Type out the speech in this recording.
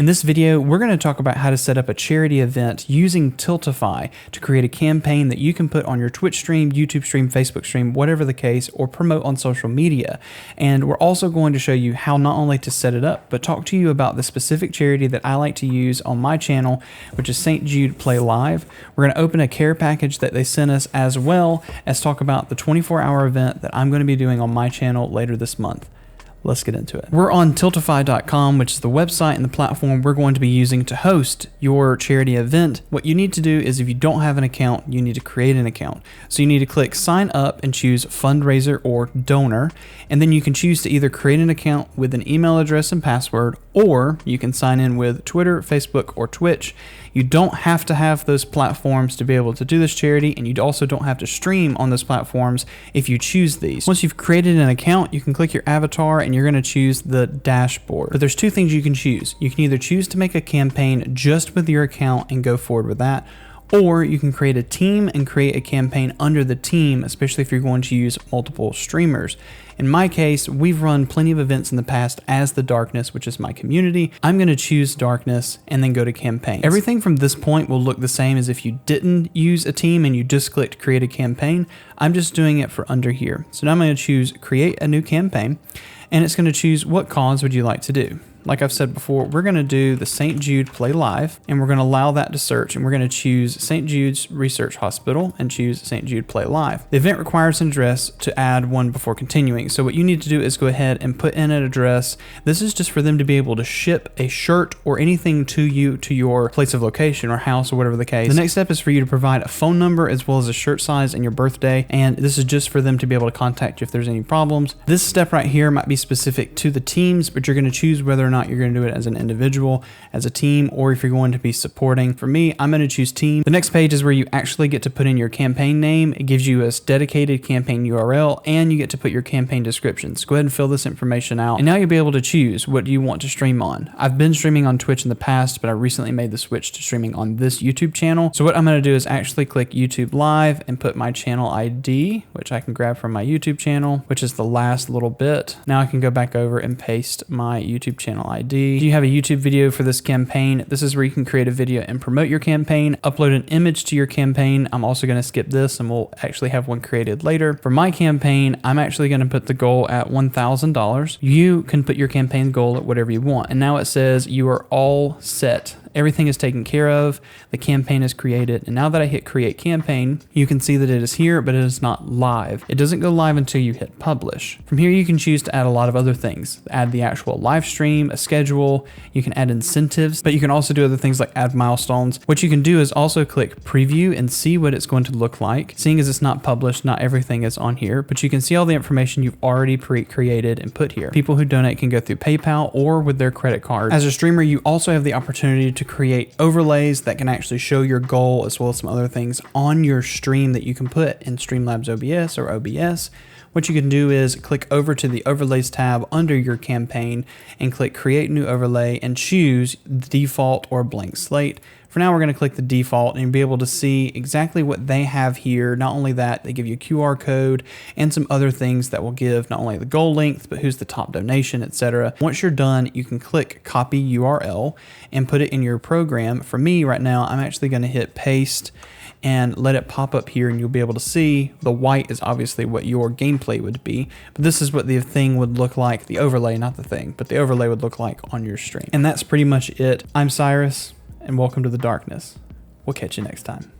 In this video, we're going to talk about how to set up a charity event using Tiltify to create a campaign that you can put on your Twitch stream, YouTube stream, Facebook stream, whatever the case, or promote on social media. And we're also going to show you how not only to set it up, but talk to you about the specific charity that I like to use on my channel, which is St. Jude Play Live. We're going to open a care package that they sent us, as well as talk about the 24-hour event that I'm going to be doing on my channel later this month. Let's get into it. We're on Tiltify.com, which is the website and the platform we're going to be using to host your charity event. What you need to do is, if you don't have an account, you need to create an account. So you need to click sign up and choose fundraiser or donor. And then you can choose to either create an account with an email address and password, or you can sign in with Twitter, Facebook, or Twitch. You don't have to have those platforms to be able to do this charity, and you also don't have to stream on those platforms if you choose these. Once you've created an account, you can click your avatar and you're going to choose the dashboard. But there's two things you can choose. You can either choose to make a campaign just with your account and go forward with that, or you can create a team and create a campaign under the team, especially if you're going to use multiple streamers. In my case, we've run plenty of events in the past as the Darkness, which is my community. I'm going to choose Darkness and then go to campaign. Everything from this point will look the same as if you didn't use a team and you just clicked create a campaign. I'm just doing it for under here. So now I'm going to choose create a new campaign, and it's going to choose what cause would you like to do. Like I've said before, we're going to do the St. Jude Play Live, and we're going to allow that to search, and we're going to choose St. Jude's Research Hospital and choose St. Jude Play Live. The event requires an address to add one before continuing. So what you need to do is go ahead and put in an address. This is just for them to be able to ship a shirt or anything to you, to your place of location or house or whatever the case. The next step is for you to provide a phone number as well as a shirt size and your birthday. And this is just for them to be able to contact you if there's any problems. This step right here might be specific to the teams, but you're going to choose whether or not you're going to do it as an individual, as a team, or if you're going to be supporting. For me, I'm going to choose team. The next page is where you actually get to put in your campaign name. It gives you a dedicated campaign URL, and you get to put your campaign descriptions. Go ahead and fill this information out, and now you'll be able to choose what you want to stream on. I've been streaming on Twitch in the past, but I recently made the switch to streaming on this YouTube channel. So what I'm going to do is actually click YouTube Live and put my channel ID, which I can grab from my YouTube channel, which is the last little bit. Now I can go back over and paste my YouTube channel ID. Do you have a YouTube video for this campaign? This is where you can create a video and promote your campaign, upload an image to your campaign. I'm also going to skip this, and we'll actually have one created later. For my campaign, I'm actually going to put the goal at $1,000. You can put your campaign goal at whatever you want. And now it says you are all set. Everything is taken care of. The campaign is created. And now that I hit create campaign, you can see that it is here, but it is not live. It doesn't go live until you hit publish. From here, you can choose to add a lot of other things. Add the actual live stream, a schedule. You can add incentives, but you can also do other things like add milestones. What you can do is also click preview and see what it's going to look like. Seeing as it's not published, not everything is on here, but you can see all the information you've already pre-created and put here. People who donate can go through PayPal or with their credit card. As a streamer, you also have the opportunity to create overlays that can actually show your goal, as well as some other things on your stream that you can put in Streamlabs OBS or OBS. What you can do is click over to the overlays tab under your campaign and click create new overlay and choose default or blank slate. For now, we're going to click the default, and you'll be able to see exactly what they have here. Not only that, they give you a QR code and some other things that will give not only the goal length, but who's the top donation, etc. Once you're done, you can click copy URL and put it in your program. For me right now, I'm actually going to hit paste and let it pop up here, and you'll be able to see the white is obviously what your gameplay would be, but this is what the thing would look like, the overlay, not the thing, but the overlay would look like on your stream. And that's pretty much it. I'm Cyrus, and welcome to the Darkness. We'll catch you next time.